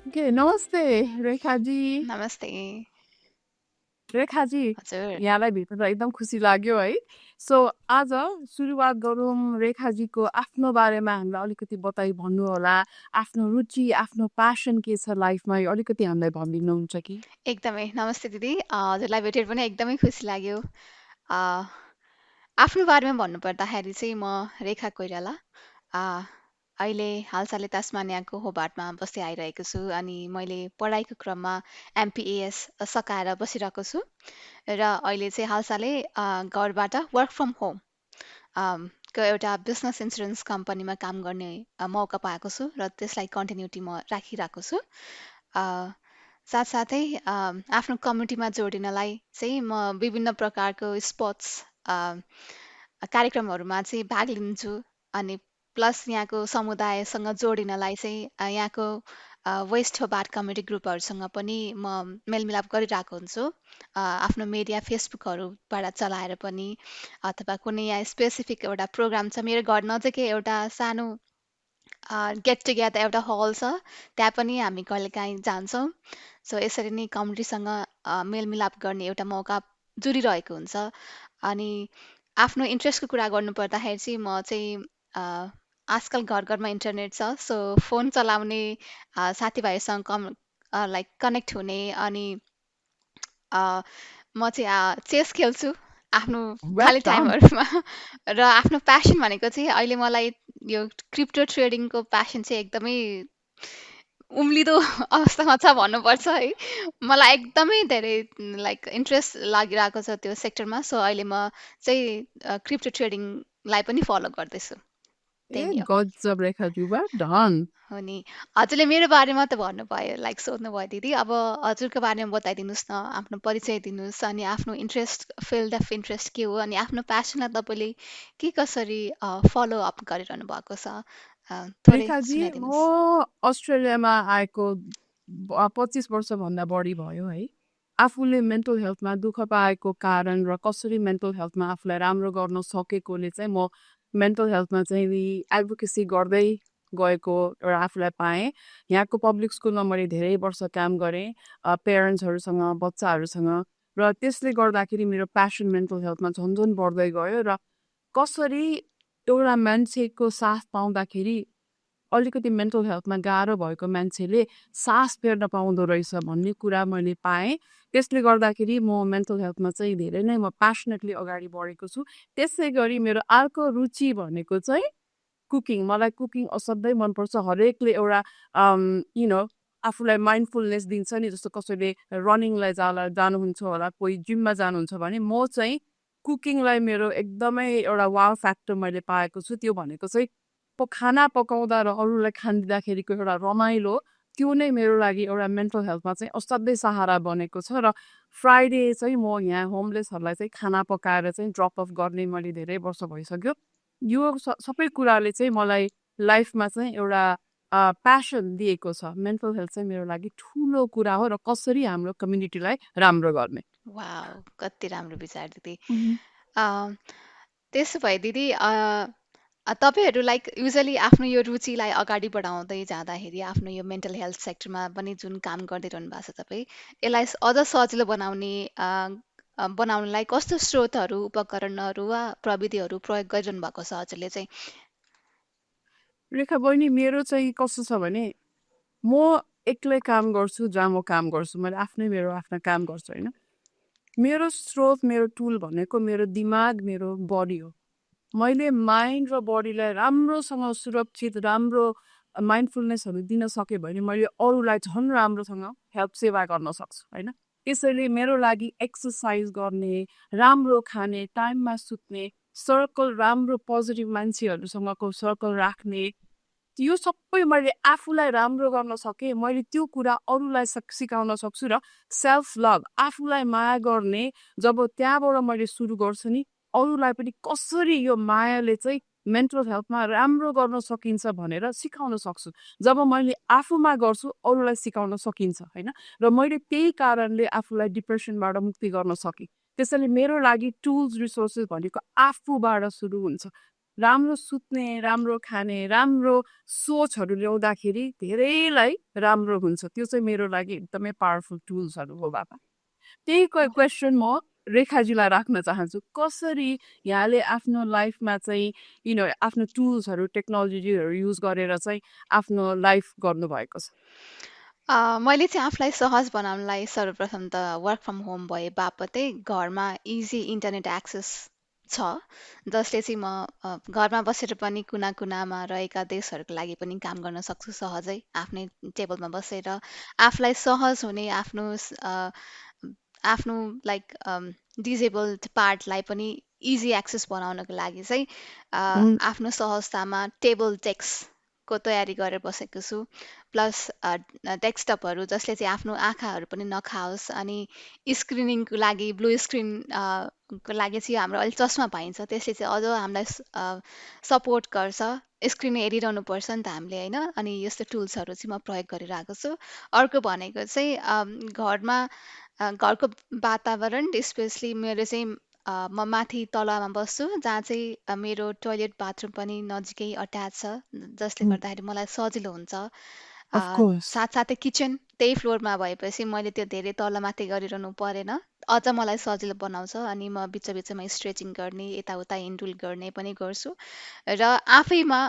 Okay नमस्ते रेखाजी नमस्ते रेखाजी हजुर यहाँलाई भेट्न एकदम खुसी लाग्यो है सो आज सुरुवात गरौँ रेखाजीको आफ्नो बारेमा हामीलाई अलिकति बताइ भन्नु होला आफ्नो रुचि आफ्नो प्यासन के छ लाइफमा यो अलिकति हामीलाई भनिदिनुहुन्छ कि एकदमै नमस्ते दिदी हजुरलाई भेटेर पनि एकदमै खुसी लाग्यो अ, आफ्नो बारेमा भन्नुपर्दाखेरि चाहिँ म रेखा कोइराला अ, अहिले हालसालै तस्मानियाको होबार्टमा बस्दै आइरहेको छु अनि मैले पढाइको क्रममा एमपिएएस सकाएर बसिरहेको छु र अहिले चाहिँ हालसालै घरबाट वर्क फ्रम होम को एउटा बिजनेस इन्सुरेन्स कम्पनीमा काम गर्ने मौका पाएको छु र त्यसलाई कन्टिन्युटी म राखिरहेको छु अ, साथसाथै आफ्नो कम्युनिटीमा जोडिनलाई चाहिँ म विभिन्न प्रकारको स्पोर्ट्स कार्यक्रमहरूमा चाहिँ भाग लिन्छु अनि प्लस यहाँको समुदायसँग जोडिनलाई चाहिँ यहाँको वेस्ट होबार्ट कम्युनिटी ग्रुपहरूसँग पनि म मेलमिलाप गरिरहेको हुन्छु आफ्नो मिडिया फेसबुकहरूबाट चलाएर पनि अथवा कुनै यहाँ स्पेसिफिक एउटा प्रोग्राम छ मेरो घर नजिकै एउटा सानो गेट टुगेदर एउटा हल छ त्यहाँ पनि हामी कहिलेकाहीँ जान्छौँ सो यसरी नै कम्युनिटीसँग मेलमिलाप गर्ने एउटा मौका जुरिरहेको हुन्छ अनि आफ्नो इन्ट्रेस्टको कुरा गर्नुपर्दाखेरि चाहिँ म चाहिँ आजकल घर घरमा इन्टरनेट छ सो फोन चलाउने साथीभाइसँग लाइक कनेक्ट हुने अनि अ, म चाहिँ चेस खेल्छु आफ्नो वेल खाली डन टाइमहरूमा र आफ्नो प्यासन भनेको चाहिँ अहिले मलाई यो क्रिप्टो ट्रेडिङको प्यासन चाहिँ एकदमै उम्लिदो अवस्थामा छ भन्नुपर्छ है मलाई एकदमै धेरै लाइक इन्ट्रेस्ट लागिरहेको छ त्यो सेक्टरमा सो अहिले म चाहिँ क्रिप्टो ट्रेडिङलाई पनि फलो गर्दैछु ए त्यही नै हो गजब रेखाजी वेल डन हो नि हजुरले मेरो बारेमा त भन्नुभयो लाइक सोध्नुभयो दिदी अब हजुरको बारेमा बताइदिनुहोस् न आफ्नो परिचय दिनुहोस् अनि आफ्नो इन्ट्रेस्ट फिल्ड अफ इन्ट्रेस्ट के हो अनि आफ्नो प्यासनलाई तपाईँले के कसरी फलो अप गरिरहनु भएको छ थोरै रेखाजी सुनाइदिनुहोस् म अस्ट्रेलियामा आएको 25 वर्षभन्दा बढी भयो है आफूले मेन्टल हेल्थमा दुःख पाएको कारण र कसरी मेन्टल हेल्थमा आफूलाई राम्रो गर्न सकेकोले चाहिँ म मेन्टल हेल्थमा चाहिँ एडभोकेसी गर्दै गएको एउटा आफूलाई पाएँ यहाँको पब्लिक स्कुलमा मैले धेरै वर्ष काम गरेँ पेरेन्ट्सहरूसँग बच्चाहरूसँग र त्यसले गर्दाखेरि मेरो प्यासन मेन्टल हेल्थमा झन् झन् बढ्दै गयो र कसरी एउटा मान्छेको साथ पाउँदाखेरि अलिकति मेन्टल हेल्थमा गाह्रो भएको मान्छेले सास फेर्न पाउँदो रहेछ भन्ने कुरा मैले पाएँ त्यसले गर्दाखेरि म मेन्टल हेल्थमा चाहिँ धेरै नै म प्यासनेटली अगाडि बढेको छु त्यसै गरी मेरो अर्को रुचि भनेको चाहिँ कुकिङ मलाई कुकिङ असाध्यै मनपर्छ हरेकले एउटा नो आफूलाई माइन्डफुलनेस दिन्छ नि जस्तो कसैले रनिङलाई जानुहुन्छ होला कोही जिममा जानुहुन्छ भने म चाहिँ कुकिङलाई मेरो एकदमै एउटा वाव फ्याक्टर मैले पाएको छु त्यो भनेको चाहिँ खाना पकाउँदा र अरूलाई खानिदिँदाखेरिको एउटा रमाइलो त्यो नै मेरो लागि एउटा मेन्टल हेल्थमा चाहिँ असाध्यै सहारा बनेको छ र फ्राइडे चाहिँ म यहाँ होमलेसहरूलाई चाहिँ खाना पकाएर चाहिँ ड्रप अफ गर्ने मैले धेरै वर्ष भइसक्यो यो सबै कुराले चाहिँ मलाई लाइफमा चाहिँ एउटा प्यासन दिएको छ मेन्टल हेल्थ चाहिँ मेरो लागि ठुलो कुरा हो र कसरी हाम्रो कम्युनिटीलाई राम्रो गर्ने वाव कति राम्रो विचार दिदी मह्म। अ, त्यसो भए दिदी तपाईँहरू लाइक युजली आफ्नो यो रुचिलाई अगाडि बढाउँदै जाँदाखेरि आफ्नो यो मेन्टल हेल्थ सेक्टरमा पनि जुन काम गर्दै रहनु भएको छ तपाईँ यसलाई अझ सजिलो बनाउने बनाउनलाई कस्तो स्रोतहरू उपकरणहरू वा प्रविधिहरू प्रयोग गरिरहनु भएको छ हजुरले चाहिँ रेखा बहिनी मेरो चाहिँ कस्तो छ भने म एक्लै काम गर्छु जहाँ म काम गर्छु मैले आफ्नै मेरो आफ्नो काम गर्छु होइन मेरो स्रोत मेरो टुल भनेको मेरो दिमाग मेरो बडी हो मैले माइन्ड र बडीलाई राम्रोसँग सुरक्षित राम्रो माइन्डफुलनेसहरू दिन सकेँ भने मैले अरूलाई झन् राम्रोसँग हेल्प सेवा गर्न सक्छु होइन त्यसैले मेरो लागि एक्सर्साइज गर्ने राम्रो खाने टाइममा सुत्ने सर्कल राम्रो पोजिटिभ मान्छेहरूसँगको सर्कल राख्ने यो सबै मैले आफूलाई राम्रो गर्न सकेँ मैले त्यो कुरा अरूलाई सिकाउन सक्छु र सेल्फ लभ आफूलाई माया गर्ने जब त्यहाँबाट मैले सुरु गर्छु नि अरूलाई पनि कसरी यो मायाले चाहिँ मेन्टल हेल्थमा राम्रो गर्न सकिन्छ भनेर सिकाउन सक्छु जब मैले आफूमा गर्छु अरूलाई सिकाउन सकिन्छ होइन र मैले त्यही कारणले आफूलाई डिप्रेसनबाट मुक्ति गर्न सकेँ त्यसैले मेरो लागि टुल्स रिसोर्सेस भनेको आफूबाट सुरु हुन्छ राम्रो सुत्ने, राम्रो खाने, राम्रो सोचहरू ल्याउँदाखेरि धेरैलाई राम्रो हुन्छ। त्यो चाहिँ मेरो लागि एकदमै पावरफुल टुल्सहरू हो बाबा। त्यही क्वेसन म रेखाजीलाई राख्न चाहन्छु, कसरी यहाँले आफ्नो लाइफमा चाहिँ आफ्नो टुल्सहरू टेक्नोलोजीहरू युज गरेर चाहिँ आफ्नो लाइफ गर्नुभएको छ? मैले चाहिँ आफूलाई सहज बनाउनलाई सर्वप्रथम त वर्क फ्रम होम भए बापतै घरमा इजी इन्टरनेट एक्सेस छ, जसले चाहिँ म घरमा बसेर पनि कुना कुनामा रहेका देशहरूको लागि पनि काम गर्न सक्छु सहजै आफ्नै टेबलमा बसेर। आफूलाई सहज हुने आफ्नो लाइक डिजेबल्ड पार्टलाई पनि इजी एक्सेस बनाउनको लागि चाहिँ आफ्नो सहजतामा टेबल टेक्स्टको तयारी गरेर बसेको छु। प्लस डेस्कटपहरू जसले चाहिँ आफ्नो आँखाहरू पनि नखाओस्, अनि स्क्रिनिङको लागि ब्लू स्क्रिन को लागि चाहिँ हाम्रो अहिले चस्मा पाइन्छ, त्यसले चाहिँ अझ हामीलाई सपोर्ट गर्छ। स्क्रिन हेरिरहनु पर्छ नि त हामीले, होइन? अनि यस्तो टुल्सहरू चाहिँ म प्रयोग गरिरहेको छु। अर्को भनेको चाहिँ घरमा घरको वातावरण, स्पेसली मेरो चाहिँ म माथि तलामा बस्छु, जहाँ चाहिँ मेरो टोइलेट बाथरुम पनि नजिकै अट्याच छ, जसले गर्दाखेरि मलाई सजिलो हुन्छ। Of course. साथसाथै किचन त्यही फ्लोरमा भएपछि मैले त्यो धेरै तलमाथि गरिरहनु परेन, अझ मलाई सजिलो बनाउँछ। अनि म बिचमा स्ट्रेचिङ गर्ने, यताउता हिन्डुल गर्ने पनि गर्छु। र आफैमा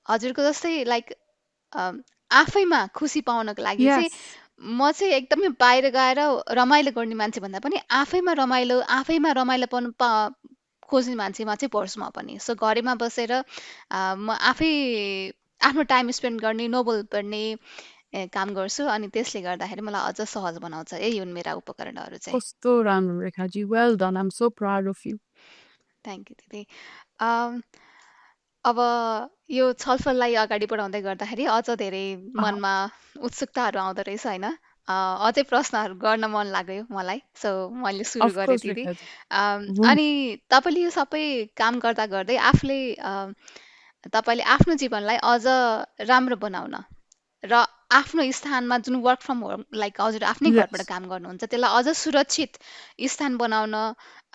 हजुरको जस्तै लाइक आफैमा खुसी पाउनको लागि चाहिँ यस। म चाहिँ एकदमै बाहिर गएर रमाइलो गर्ने मान्छे भन्दा पनि आफैमा रमाइलोपन खोज्ने मान्छेमा चाहिँ पर्छु म पनि। सो घरैमा बसेर म आफै आफ्नो टाइम स्पेन्ड गर्ने, नोभल पढ्ने काम गर्छु, अनि त्यसले गर्दाखेरि मलाई अझ सहज बनाउँछ। यही हुन् मेरा उपकरणहरू चाहिँ। कस्तो राम्रो Rekha ji, well done, I'm so proud of you. Thank you दिदी। अम, अब यो छलफललाई अगाडि बढाउँदै गर्दाखेरि अझ धेरै मनमा उत्सुकताहरू आउँदो रहेछ, होइन? अझै प्रश्नहरू गर्न मन लाग्यो मलाई, सो मैले सुरु अफ गरेँ कोर्स दिदी। रेखाजी। अनि तपाईँले यो सबै काम गर्दा गर्दै तपाईँले आफ्नो जीवनलाई अझ राम्रो बनाउन र आफ्नो स्थानमा जुन वर्क फ्रम होम, लाइक हजुर आफ्नै घरबाट यस काम गर्नुहुन्छ, त्यसलाई अझ सुरक्षित स्थान बनाउन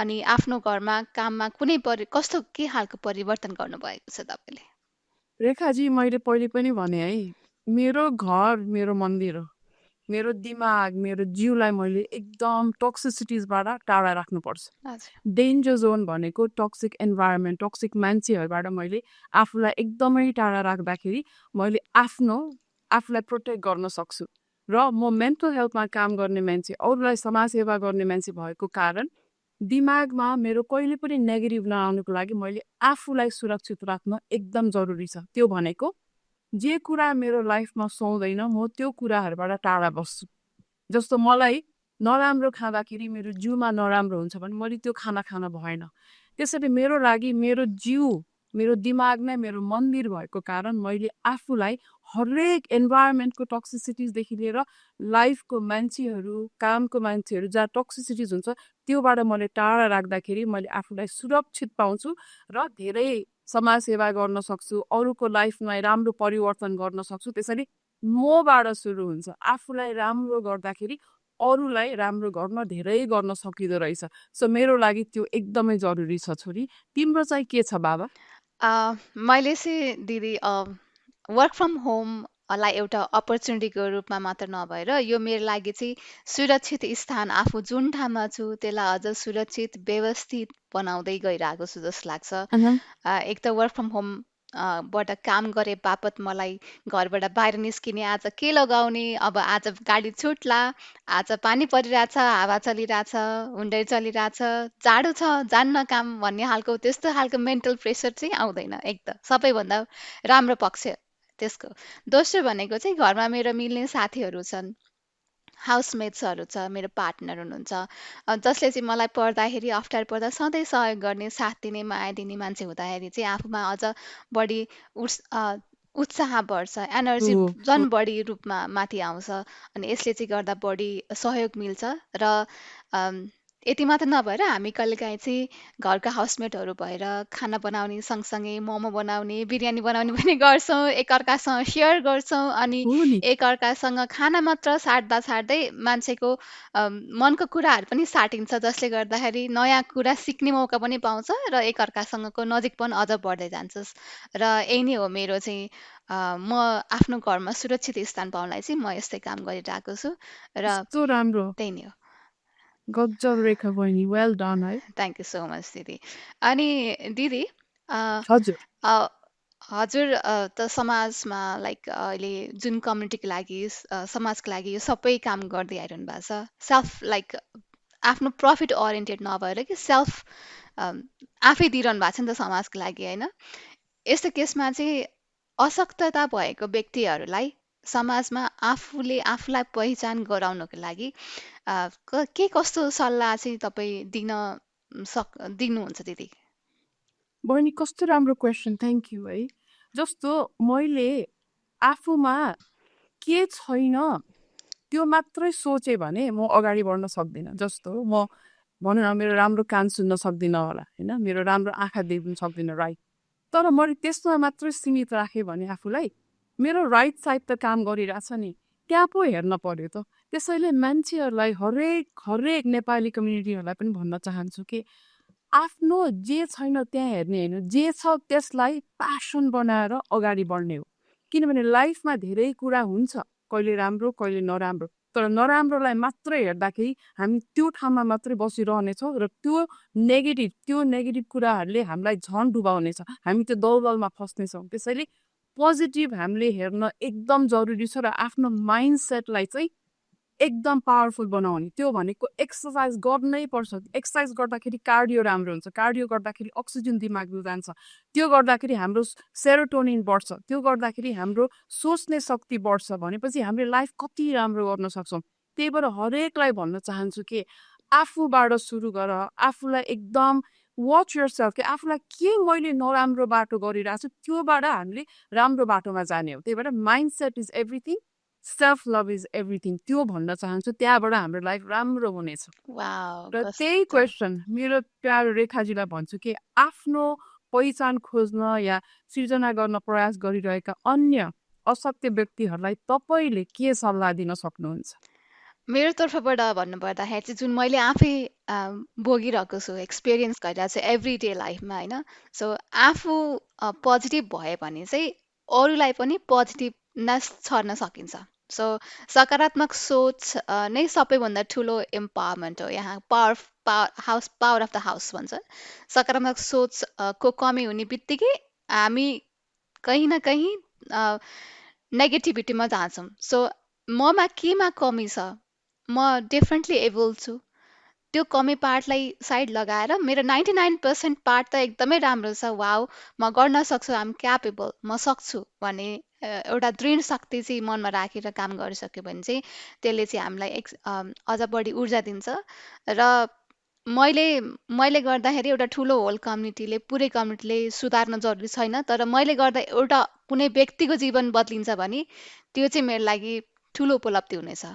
अनि आफ्नो घरमा काममा कस्तो के खालको परिवर्तन गर्नुभएको छ तपाईँले? रेखाजी, मैले पहिले पनि भने है, मेरो घर मेरो मन्दिर हो। मेरो दिमाग, मेरो जिउलाई मैले एकदम टक्सिसिटिजबाट टाढा राख्नुपर्छ। हजुर। डेन्जर जोन भनेको टक्सिक इन्भाइरोमेन्ट, टक्सिक मान्छेहरूबाट मैले आफूलाई एकदमै टाढा राख्दाखेरि मैले आफूलाई प्रोटेक्ट गर्न सक्छु। र म मेन्टल हेल्थमा काम गर्ने मान्छे, अरूलाई समाजसेवा गर्ने मान्छे भएको कारण दिमागमा मेरो कहिले पनि नेगेटिभ नआउनुको लागि मैले आफूलाई सुरक्षित राख्न एकदम जरुरी छ। त्यो भनेको जे कुरा मेरो लाइफमा सुहाउँदैन, म त्यो कुराहरूबाट टाढा बस्छु। जस्तो मलाई नराम्रो खाँदाखेरि मेरो जिउमा नराम्रो हुन्छ भने मैले त्यो खाना खान भएन। त्यसैले मेरो लागि मेरो जिउ, मेरो दिमाग नै मेरो मन्दिर भएको कारण मैले आफूलाई हरेक इन्भाइरोमेन्टको टक्सिसिटिजदेखि लिएर लाइफको मान्छेहरू, कामको मान्छेहरू जहाँ टक्सिसिटिज हुन्छ त्योबाट मैले टाढा राख्दाखेरि मैले आफूलाई सुरक्षित पाउँछु र धेरै समाजसेवा गर्न सक्छु, अरूको लाइफमा राम्रो परिवर्तन गर्न सक्छु। त्यसैले मबाट सुरु हुन्छ। आफूलाई राम्रो गर्दाखेरि अरूलाई राम्रो गर्न धेरै गर्न सकिँदो रहेछ। सो मेरो लागि त्यो एकदमै जरुरी छ छोरी। तिम्रो चाहिँ के छ बाबा? मैले चाहिँ दिदी वर्क फ्रम होमलाई एउटा अपर्च्युनिटीको रूपमा मात्र नभएर यो मेरो लागि चाहिँ सुरक्षित स्थान, आफू जुन ठाउँमा छु त्यसलाई अझ सुरक्षित व्यवस्थित बनाउँदै गइरहेको छु जस्तो लाग्छ। एक त वर्क फ्रम होम बाट काम गरे बापत मलाई घरबाट बाहिर निस्किने, आज के लगाउने, अब आज गाडी छुट्ला, आज पानी परिरहेछ, हावा चलिरहेछ, हुन्डरी चलिरहेछ, जाडो छ, जान्न काम भन्ने खालको त्यस्तो खालको मेन्टल प्रेसर चाहिँ आउँदैन। एक त सबैभन्दा राम्रो पक्ष त्यसको। दोस्रो भनेको चाहिँ घरमा मेरो मिल्ने साथीहरू छन्, हाउसमेट्सहरू छ, मेरो पार्टनर हुनुहुन्छ, जसले चाहिँ मलाई पर्दाखेरि, अप्ठ्यारो पर्दा सधैँ सहयोग गर्ने, साथ दिने, माया दिने मान्छे हुँदाखेरि चाहिँ आफूमा अझ बढी उत्साह बढ्छ, एनर्जी झन् बढी रूपमा माथि आउँछ। अनि यसले चाहिँ गर्दा बढी सहयोग मिल्छ। र यति मात्र नभएर हामी कहिलेकाहीँ चाहिँ घरका हाउसमेटहरू भएर खाना बनाउने सँगसँगै मोमो बनाउने, बिरयानी बनाउने पनि गर्छौँ, एकअर्कासँग सेयर गर्छौँ अनि हो नि। एकअर्कासँग खाना मात्र साट्दा साट्दै मान्छेको मनको कुराहरू पनि साटिन्छ, जसले गर्दाखेरि नयाँ कुरा सिक्ने मौका पनि पाउँछ र एकअर्कासँगको नजिकपन अझ बढ्दै जान्छ। र यही नै हो मेरो चाहिँ म आफ्नो घरमा सुरक्षित स्थान पाउनलाई चाहिँ म यस्तै काम गरिरहेको छु र कस्तो राम्रो, त्यही नै हो। गजब रेखा बहिनी, वेल डन है। थ्याङ्क यू सो मच दिदी। अनि दिदी अ, हजुर। अ, हजुर त समाजमा लाइक अहिले जुन कम्युनिटीको लागि समाजको लागि यो सबै काम गर्दै आइरहनु भएको छ, सेल्फ लाइक आफ्नो प्रफिट ओरिएन्टेड नभएर कि सेल्फ आफै दिइरहनु भएको छ नि त समाजको लागि, होइन? यस्तो केसमा चाहिँ अशक्तता भएको व्यक्तिहरूलाई समाजमा आफूले आफूलाई पहिचान गराउनको लागि के कस्तो सल्लाह चाहिँ तपाईँ दिनुहुन्छ दिदी? बहिनी कस्तो राम्रो क्वेसन, थ्याङ्क यू है। जस्तो मैले आफूमा के छैन त्यो मात्रै सोचेँ भने म अगाडि बढ्न सक्दिनँ। जस्तो म भनौँ न मेरो राम्रो कान सुन्न सक्दिनँ होला होइन, मेरो राम्रो आँखा देख्न सक्दिनँ, राइट। तर मैले त्यसमा मात्रै सीमित राखेँ भने आफूलाई, मेरो राइट साइड त काम गरिरहेछ नि, त्यहाँ पो हेर्न पर्यो त। त्यसैले मान्छेहरूलाई हरेक हरेक नेपाली कम्युनिटीहरूलाई पनि भन्न चाहन्छु कि आफ्नो जे छैन त्यहाँ हेर्ने होइन, जे छ त्यसलाई प्यासन बनाएर अगाडि बढ्ने हो। किनभने लाइफमा धेरै कुरा हुन्छ, कहिले राम्रो कहिले नराम्रो, तर नराम्रोलाई मात्रै हेर्दाखेरि हामी त्यो ठाउँमा मात्रै बसिरहनेछौँ र त्यो नेगेटिभ कुराहरूले हामीलाई झन् डुबाउनेछ, हामी त्यो दलदलमा फस्नेछौँ। त्यसैले पोजिटिभ हामीले हेर्न एकदम जरुरी छ र आफ्नो माइन्डसेटलाई चाहिँ एकदम पावरफुल बनाउने, त्यो भनेको एक्सर्साइज गर्नै पर्छ। एक्सर्साइज गर्दाखेरि कार्डियो राम्रो हुन्छ, कार्डियो गर्दाखेरि अक्सिजन दिमागमा जान्छ, त्यो गर्दाखेरि हाम्रो सेरोटोनिन बढ्छ, त्यो गर्दाखेरि हाम्रो सोच्ने शक्ति बढ्छ, भनेपछि हामीले लाइफ कति राम्रो गर्न सक्छौँ। त्यही भएर हरेकलाई भन्न चाहन्छु कि आफूबाट सुरु गर, आफूलाई एकदम वाच योर सेल्फ कि आफूलाई के मैले नराम्रो बाटो गरिरहेको छु त्योबाट हामीले राम्रो बाटोमा जाने हो। त्यही भएर mind set is everything, self love is everything, त्यो भन्न चाहन्छु। त्यहाँबाट हाम्रो लाइफ राम्रो हुनेछ। वाव, र त्यही कस्तो क्वेसन मेरो प्यारो रेखाजीलाई भन्छु कि आफ्नो पहिचान खोज्न या सिर्जना गर्न प्रयास गरिरहेका अन्य अशक्त व्यक्तिहरूलाई तपाईँले के सल्लाह दिन सक्नुहुन्छ? मेरो तर्फबाट भन्नुपर्दाखेरि चाहिँ जुन मैले आफै भोगिरहेको छु, एक्सपिरियन्स गरिरहेको छु एभ्री डे लाइफमा, होइन? सो आफू पोजिटिभ भयो भने चाहिँ अरूलाई पनि पोजिटिभनेस छर्न सकिन्छ। सो सकारात्मक सोच नै सबैभन्दा ठुलो इम्पावरमेन्ट हो। यहाँ पावर अफ द हाउस भन्छ। सकारात्मक सोच को कमी हुने बित्तिकै हामी कहीँ न कहीँ नेगेटिभिटीमा जान्छौँ। सो ममा केमा कमी छ, म डिफ्रेन्टली एबल छु, त्यो कमी पार्टलाई साइड लगाएर मेरो 99% पार्ट त एकदमै राम्रो छ, वाउ म गर्न सक्छु, आम क्यापेबल, म सक्छु भन्ने एउटा दृढ शक्ति चाहिँ मनमा राखेर काम गरिसक्यो भने चाहिँ त्यसले चाहिँ हामीलाई अझ बढी ऊर्जा दिन्छ। र मैले मैले गर्दाखेरि एउटा ठुलो होल कम्युनिटीले, पुरै कम्युनिटीले सुधार्न जरुरी छैन, तर मैले गर्दा एउटा कुनै व्यक्तिको जीवन बदलिन्छ भने त्यो चाहिँ मेरो लागि ठुलो उपलब्धि हुनेछ।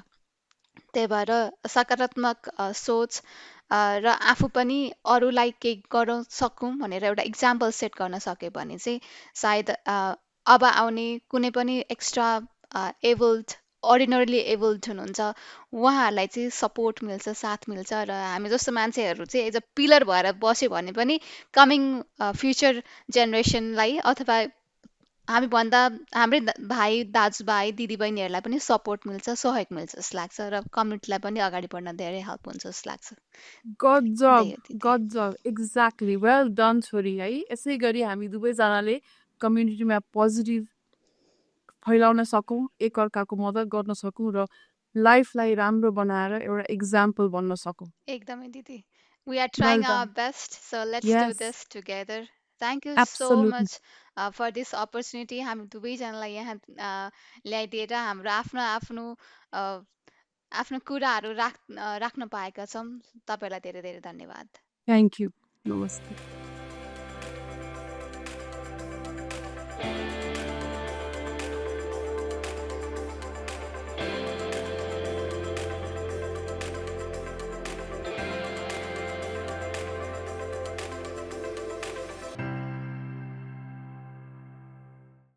त्यही भएर सकारात्मक सोच र आफू पनि अरूलाई केही गर्न सकौँ भनेर एउटा इक्जाम्पल सेट गर्न सक्यो भने चाहिँ सायद अब आउने कुनै पनि एक्स्ट्रा एबल्ड, अर्डिनरली एबल्ड हुनुहुन्छ उहाँहरूलाई चाहिँ सपोर्ट मिल्छ, साथ मिल्छ, र हामी जस्तो मान्छेहरू चाहिँ एज अ पिलर भएर बस्यो भने पनि कमिङ फ्युचर जेनेरेसनलाई अथवा हामी भन्दा हाम्रै भाइ दाजुभाइ दिदीबहिनीहरूलाई पनि सपोर्ट मिल्छ, सहयोग मिल्छ जस्तो लाग्छ, र कम्युनिटीलाई पनि अगाडि बढ्न धेरै हेल्प हुन्छ जस्तो लाग्छ। त्यही गजब हो दिदी। गजब, एक्ज्याक्टली, वेल डन छोरी है। यसै गरी हामी दुवैजनाले कम्युनिटीमा पोजिटिभ फैलाउन सकौँ, एकअर्काको मद्दत गर्न सकौँ र लाइफलाई राम्रो बनाएर एउटा इक्जाम्पल बन्न सकौँ। एकदमै दिदी। We are well trying our done. best, so let's do yes, this together. Thank you so absolutely. much for this opportunity. हामी दुवैजनालाई यहाँ ल्याइदिएर हाम्रो आफ्नो आफ्नो uh, आफ्नो कुराहरू राख्न पाएका छौँ। तपाईँलाई धेरै धेरै धन्यवाद। थ्याङ्क यू, नमस्ते।